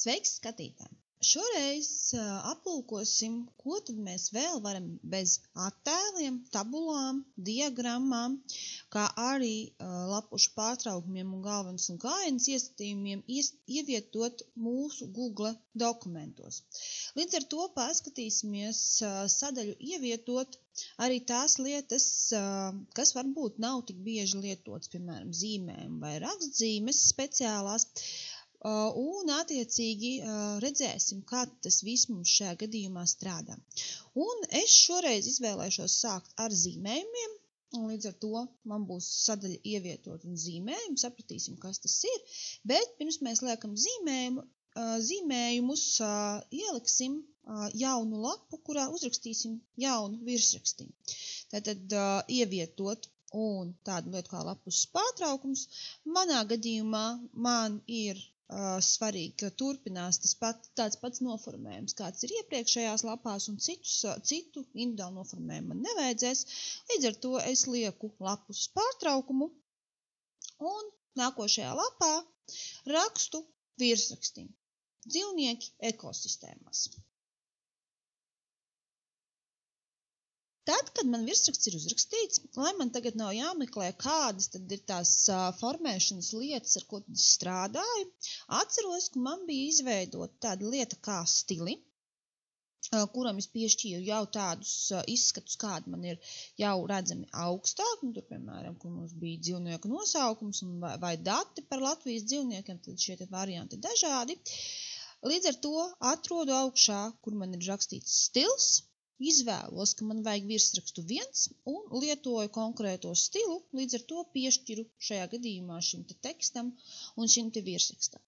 Sveiks, skatītāji! Šoreiz aplūkosim, ko tad mēs vēl varam bez attēliem, tabulām, diagrammām, kā arī lapušu pārtraukumiem un galvenas un gājienas iestatījumiem ievietot mūsu Google dokumentos. Līdz ar to paskatīsimies sadaļu ievietot arī tās lietas, kas varbūt nav tik bieži lietotas, piemēram, zīmējumi vai rakstzīmes speciālās, un attiecīgi redzēsim, kā tas viss mums šajā gadījumā strādā. Un es šoreiz izvēlēšos sākt ar zīmējumiem, un līdz ar to man būs sadaļa ievietot un zīmējumi, sapratīsim, kas tas ir, bet pirms mēs liekam zīmējumus, ieliksim jaunu lapu, kurā uzrakstīsim jaunu virsrakstiņu. Tātad ievietot un tādu lietu kā lapus pārtraukums, manā gadījumā man ir svarīgi, ka turpinās tāds pats noformējums, kāds ir iepriekšējās lapās, un citu individuālu noformējumu man nevajadzēs. Līdz ar to es lieku lapus pārtraukumu un nākošajā lapā rakstu virsrakstiņu. Dzīvnieki ekosistēmās. Tad, kad man virsraksts ir uzrakstīts, lai man tagad nav jāmeklē, kādas tad ir tās formēšanas lietas, ar ko tad es strādāju, atceros, ka man bija izveidota tāda lieta kā stili, kuram es piešķīru jau tādus izskatus, kādi man ir jau redzami augstāk, tur, piemēram, kur mums bija dzīvnieku nosaukums vai dati par Latvijas dzīvniekiem, tad šie varianti dažādi. Līdz ar to atrodu augšā, kur man ir rakstīts stils, izvēlos, ka man vajag virsrakstu 1 un lietoju konkrēto stilu, līdz ar to piešķiru šajā gadījumā šim te tekstam un šim te virsrakstam.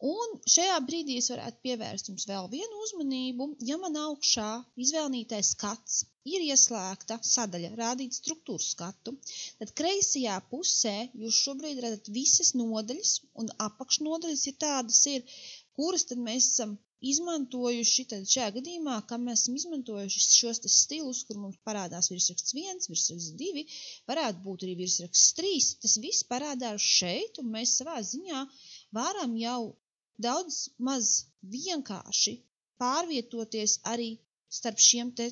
Un šajā brīdī es varētu pievērst jums vēl vienu uzmanību, ja man augšā izvēlnītais skats ir ieslēgta sadaļa rādīt struktūru skatu, tad kreisajā pusē jūs šobrīd redzat visas nodaļas un apakšnodaļas, ja tādas ir, kuras tad mēs esam izmantojuši, tad šajā gadījumā, kā mēs esam izmantojuši šos stilus, kur mums parādās virsraksts 1, virsraksts 2, varētu būt arī virsraksts 3, tas viss parādās šeit, un mēs savā ziņā varam jau daudz maz vienkārši pārvietoties arī starp šiem te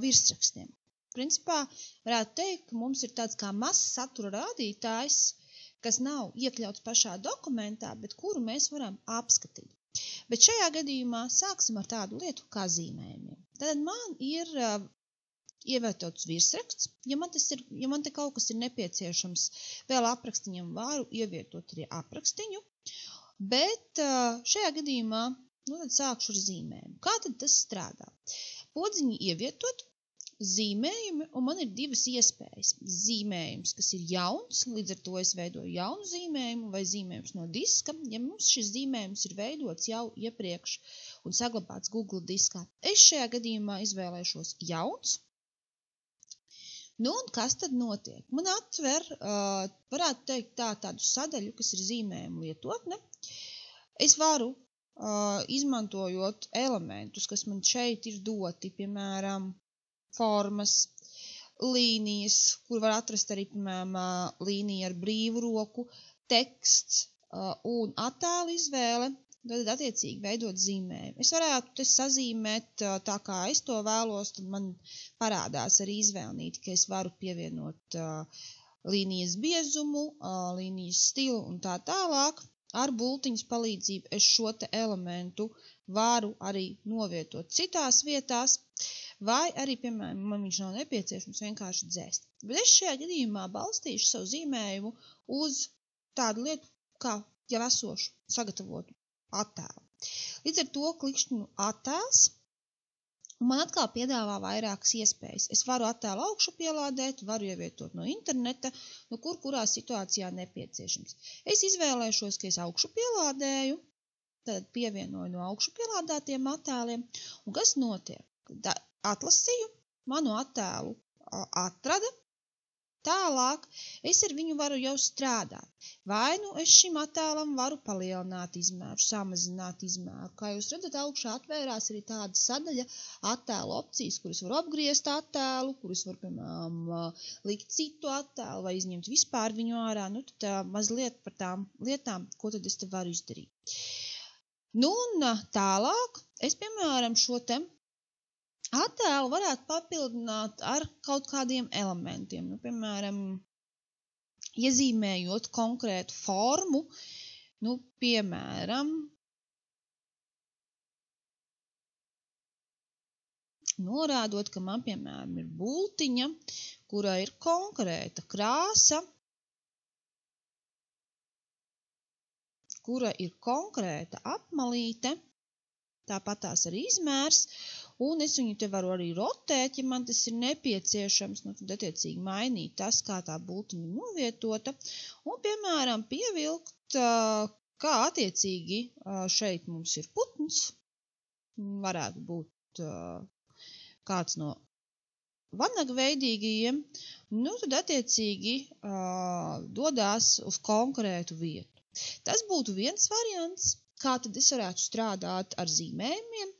virsrakstiem. Principā varētu teikt, ka mums ir tāds kā mazs satura rādītājs, kas nav iekļauts pašā dokumentā, bet kuru mēs varam apskatīt. Bet šajā gadījumā sāksim ar tādu lietu kā zīmējumiem. Tad man ir ievietots virsraksts. Ja man te kaut kas ir nepieciešams vēl aprakstiņam, varu ievietot arī aprakstiņu. Bet šajā gadījumā tad sākšu ar zīmējumu. Kā tad tas strādā? Podziņi ievietot, zīmējumi, un man ir divas iespējas. Zīmējums, kas ir jauns, līdz ar to es veidoju jaunu zīmējumu, vai zīmējums no diska. Ja mums šis zīmējums ir veidots jau iepriekš un saglabāts Google diskā, es šajā gadījumā izvēlēšos jauns. Nu, un kas tad notiek? Man atver, varētu teikt tādu sadaļu, kas ir zīmējumu lietotne. Es varu, izmantojot elementus, kas man šeit ir doti, piemēram, formas, līnijas, kur var atrast arī, piemēram, līnija ar brīvu roku, teksts un attēlu izvēle, tad attiecīgi veidot zīmējumu. Es varētu te sazīmēt tā, kā es to vēlos, tad man parādās arī izvēlnīti, ka es varu pievienot līnijas biezumu, līnijas stilu un tā tālāk. Ar bultiņas palīdzību es šo te elementu varu arī novietot citās vietās, vai arī, piemēram, man viņš nav nepieciešams vienkārši dzēst. Bet es šajā gadījumā balstīšu savu zīmējumu uz tādu lietu, kā jau esošu sagatavotu attēlu. Līdz ar to klikšķinu attēls, un man atkal piedāvā vairākas iespējas. Es varu attēlu augšu pielādēt, varu ievietot no interneta, kurā situācijā nepieciešams. Es izvēlēšos, ka es augšu pielādēju, tad pievienoju no augšu pielādētiem attēliem, un kas notiek? Atlasīju, manu attēlu atrada, tālāk es ar viņu varu jau strādāt. Vai nu es šim attēlam varu palielināt izmēru, samazināt izmēru. Kā jūs redzat, augšā atvērās arī tāda sadaļa attēlu opcijas, kuras var apgriezt attēlu, kuras var, piemēram, likt citu attēlu vai izņemt vispār viņu ārā. Nu, tad mazliet par tām lietām, ko tad es te varu izdarīt. Nu, un tālāk es, piemēram, šo te attēlu varētu papildināt ar kaut kādiem elementiem. Nu, piemēram, iezīmējot konkrētu formu, nu, piemēram, norādot, ka man, piemēram, ir bultiņa, kurā ir konkrēta krāsa, kura ir konkrēta apmalīte, tāpat tās arī izmērs, un es viņu te varu arī rotēt, ja man tas ir nepieciešams, nu, tad attiecīgi mainīt tas, kā tā bultiņa novietota, un, piemēram, pievilkt, kā attiecīgi šeit mums ir putns, varētu būt kāds no vanagveidīgajiem, nu, tad attiecīgi dodās uz konkrētu vietu. Tas būtu viens variants, kā tad es varētu strādāt ar zīmējumiem.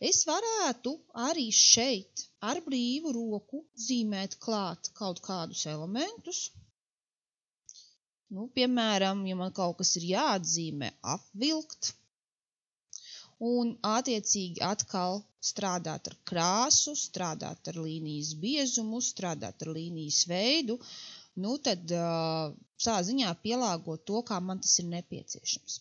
Es varētu arī šeit ar brīvu roku zīmēt klāt kaut kādus elementus. Nu, piemēram, ja man kaut kas ir jāatzīmē, apvilkt. Un attiecīgi atkal strādāt ar krāsu, strādāt ar līnijas biezumu, strādāt ar līnijas veidu. Nu, tad savā ziņā pielāgot to, kā man tas ir nepieciešams.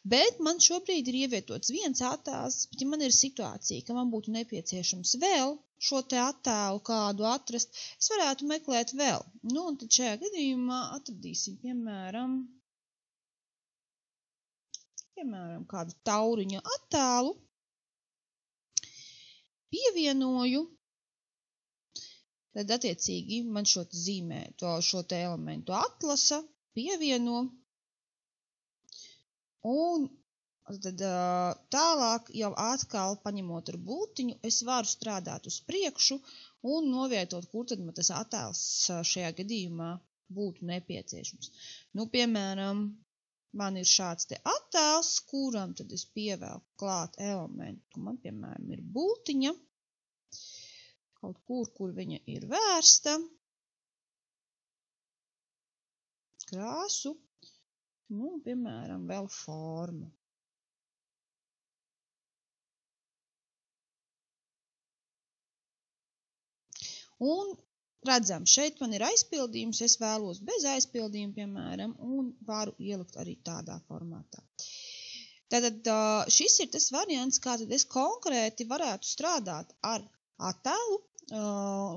Bet man šobrīd ir ievietots viens attēls, bet ja man ir situācija, ka man būtu nepieciešams vēl šo te attēlu kādu atrast, es varētu meklēt vēl. Nu, un tad šajā gadījumā atradīsim, piemēram, kādu tauriņa attēlu, pievienoju, tad attiecīgi man šo te elementu atlasa, pievieno, un tad tālāk jau atkal paņemot ar bultiņu, es varu strādāt uz priekšu un novietot, kur tad man tas attēls šajā gadījumā būtu nepieciešams. Nu, piemēram, man ir šāds te attēls, kuram tad es pievelku klāt elementu. Man, piemēram, ir bultiņa, kaut kur viņa ir vērsta, krāsu, nu, piemēram, vēl formu. Un redzam, šeit man ir aizpildījums, es vēlos bez aizpildījuma, piemēram, un varu ielikt arī tādā formātā. Tātad šis ir tas variants, kā tad es konkrēti varētu strādāt ar attēlu.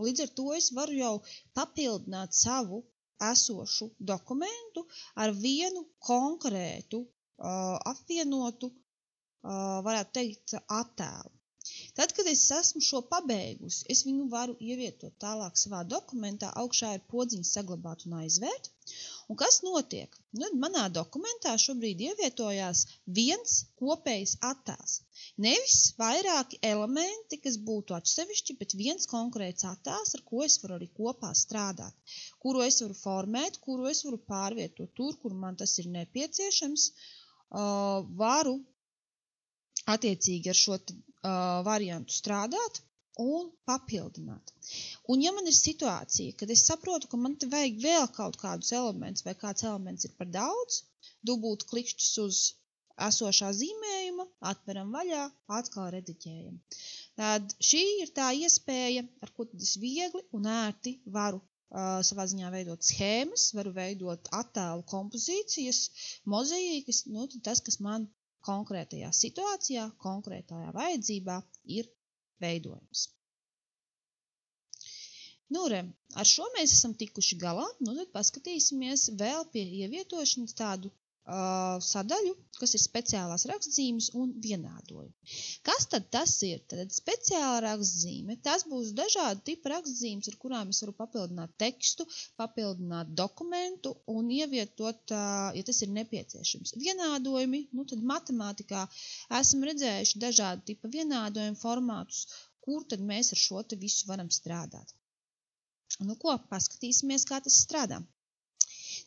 Līdz ar to es varu jau papildināt savu esošu dokumentu ar vienu konkrētu apvienotu, varētu teikt, attēlu. Tad, kad es esmu šo pabeigusi, es viņu varu ievietot tālāk savā dokumentā, augšā ir podziņa saglabāt un aizvērt. Un kas notiek? Nu, manā dokumentā šobrīd ievietojās viens kopējs attēls. Nevis vairāki elementi, kas būtu atsevišķi, bet viens konkrēts attēls, ar ko es varu arī kopā strādāt, kuru es varu formēt, kuru es varu pārvietot tur, kur man tas ir nepieciešams, varu attiecīgi ar šo variantu strādāt un papildināt. Un ja man ir situācija, kad es saprotu, ka man te vajag vēl kaut kādus elementus vai kāds elements ir par daudz, dubult klikšķis uz esošā zīmējuma, atveram vaļā, atkal rediģējam. Tad šī ir tā iespēja, ar ko tad es viegli un ērti varu savā ziņā veidot schēmas, varu veidot attēlu kompozīcijas, mozaīkas, nu tad tas, kas man konkrētajā situācijā, konkrētajā vajadzībā ir veidojums. Nu, ar šo mēs esam tikuši galā, nu tad paskatīsimies vēl pie ievietošanas tādu sadaļu, kas ir speciālās rakstzīmes un vienādojumi. Kas tad tas ir? Tad speciāla rakstzīme, tas būs dažādi tipi rakstzīmes, ar kurām es varu papildināt tekstu, papildināt dokumentu un ievietot, ja tas ir nepieciešams. Vienādojumi, nu tad matemātikā esam redzējuši dažādi tipa vienādojumu formātus, kur tad mēs ar šo te visu varam strādāt. Nu ko, paskatīsimies, kā tas strādā.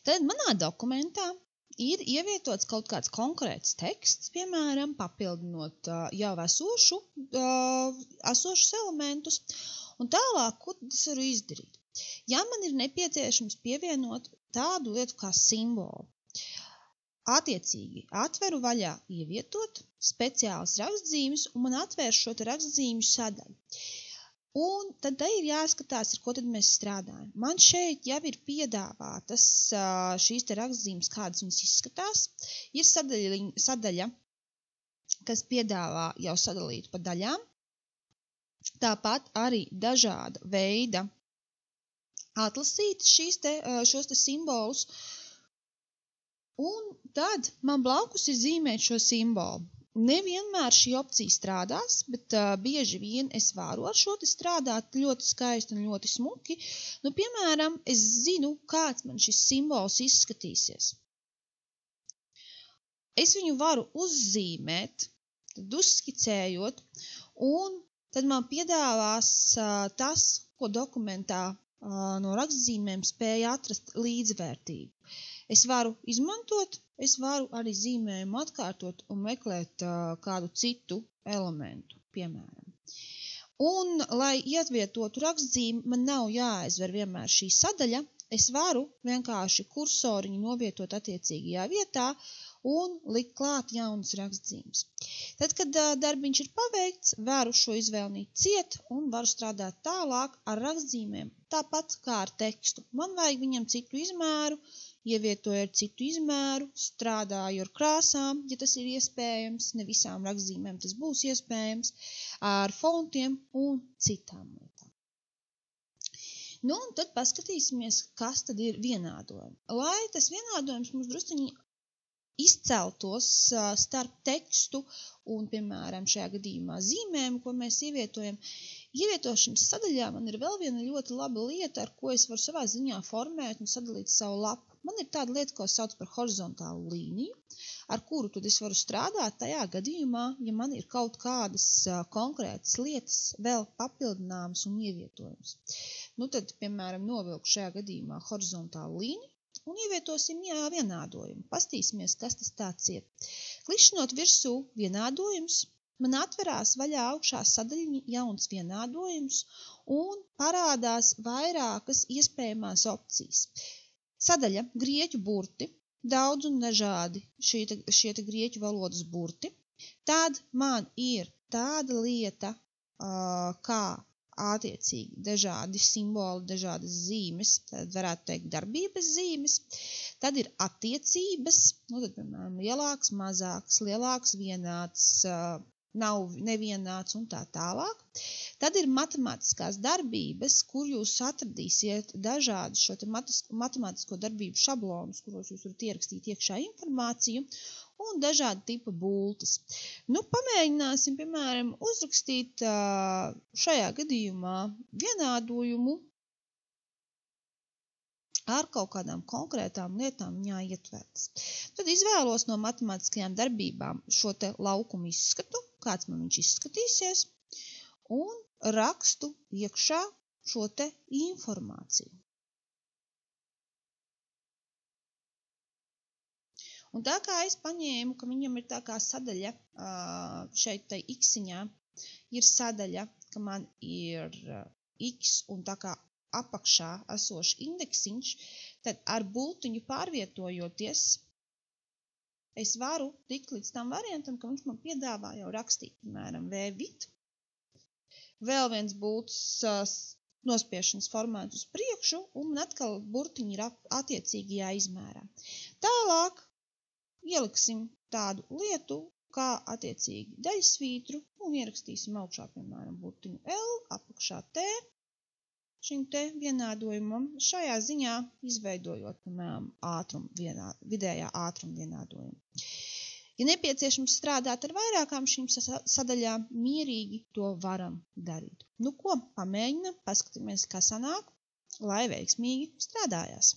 Tad manā dokumentā ir ievietots kaut kāds konkrēts teksts, piemēram, papildinot jau esošus elementus, un tālāk, ko es varu izdarīt? Ja man ir nepieciešams pievienot tādu lietu kā simbolu, attiecīgi atveru vaļā ievietot speciālas rakstzīmes un man atvērš šo te rakstzīmju sadaļu. Un tad ir jāskatās, ar ko tad mēs strādājam. Man šeit jau ir piedāvātas šīs te rakstzīmes, kādas viņas izskatās. Ir sadaļa, kas piedāvā jau sadalīt pa daļām. Tāpat arī dažāda veida atlasīt šos te simbolus. Un tad man blakus ir zīmēt šo simbolu. Nevienmēr šī opcija strādās, bet bieži vien es varu ar šo te strādāt ļoti skaisti un ļoti smuki. Nu, piemēram, es zinu, kāds man šis simbols izskatīsies. Es viņu varu uzzīmēt, tad uzskicējot, un tad man piedāvās tas, ko dokumentā no rakstzīmēm spēja atrast līdzvērtību. Es varu izmantot, es varu arī zīmējumu atkārtot un meklēt kādu citu elementu, piemēram. Un, lai ietvietotu rakstzīmi, man nav jāaizver vienmēr šī sadaļa, es varu vienkārši kursoriņu novietot attiecīgajā vietā un likt klāt jaunas rakstzīmes. Tad, kad darbiņš ir paveikts, varu šo izvēlnīt ciet un varu strādāt tālāk ar rakstzīmēm, tāpat kā ar tekstu. Man vajag viņam citu izmēru, ievietoju ar citu izmēru, strādāju ar krāsām, ja tas ir iespējams, ne visām rakstzīmēm tas būs iespējams, ar fontiem un citām lietām. Nu, un tad paskatīsimies, kas tad ir vienādojumi. Lai tas vienādojums mums drusciņi izceltos starp tekstu un, piemēram, šajā gadījumā zīmēm, ko mēs ievietojam. Ievietošanas sadaļā man ir vēl viena ļoti laba lieta, ar ko es varu savā ziņā formēt un sadalīt savu lapu. Man ir tāda lieta, ko sauc par horizontālu līniju, ar kuru tad es varu strādāt tajā gadījumā, ja man ir kaut kādas konkrētas lietas vēl papildināmas un ievietojums. Nu tad, piemēram, novilku šajā gadījumā horizontālu līniju un ievietosim vienādojumu. Pastīsimies, kas tas tāds ir. Klikšķinot virsū vienādojums, man atverās vaļā augšā sadaļiņa jauns vienādojums un parādās vairākas iespējamās opcijas. Sadaļa grieķu burti, daudz un dažādi šie grieķu valodas burti. Tad man ir tāda lieta, kā attiecīgi dažādi simboli, dažādas zīmes, tad varētu teikt darbības zīmes. Tad ir attiecības, nu tad, piemēram, lielāks, mazāks, lielāks, vienāds, nav nevienāds un tā tālāk. Tad ir matemātiskās darbības, kur jūs atradīsiet dažādus šo te matemātisko darbību šablonus, kuros jūs varat ierakstīt iekšā informāciju un dažādi tipa bultas. Nu, pamēģināsim, piemēram, uzrakstīt šajā gadījumā vienādojumu ar kaut kādām konkrētām lietām viņā ietvertas. Tad izvēlos no matemātiskajām darbībām šo te laukumu izskatu, kāds man viņš izskatīsies, un rakstu iekšā šo te informāciju. Un tā kā es paņēmu, ka viņam ir tā kā sadaļa šeit tai x-iņā, ir sadaļa, ka man ir x un tā kā apakšā esošs indeksiņš, tad ar bultiņu pārvietojoties, es varu tikt līdz tam variantam, ka viņš man piedāvā jau rakstīt, piemēram, v-vit, vēl viens bultas nospiešanas formāts uz priekšu, un atkal burtiņi ir attiecīgajā izmērā. Tālāk ieliksim tādu lietu, kā attiecīgi daļsvītru, un ierakstīsim augšā, piemēram, burtiņu L, apakšā T, šim te vienādojumam, šajā ziņā izveidojot, piemēram, vidējā ātruma vienādojumu. Ja nepieciešams strādāt ar vairākām šīm sadaļām, mierīgi to varam darīt. Nu ko, pamēģinam, paskatāmies, kā sanāk, lai veiksmīgi strādājās.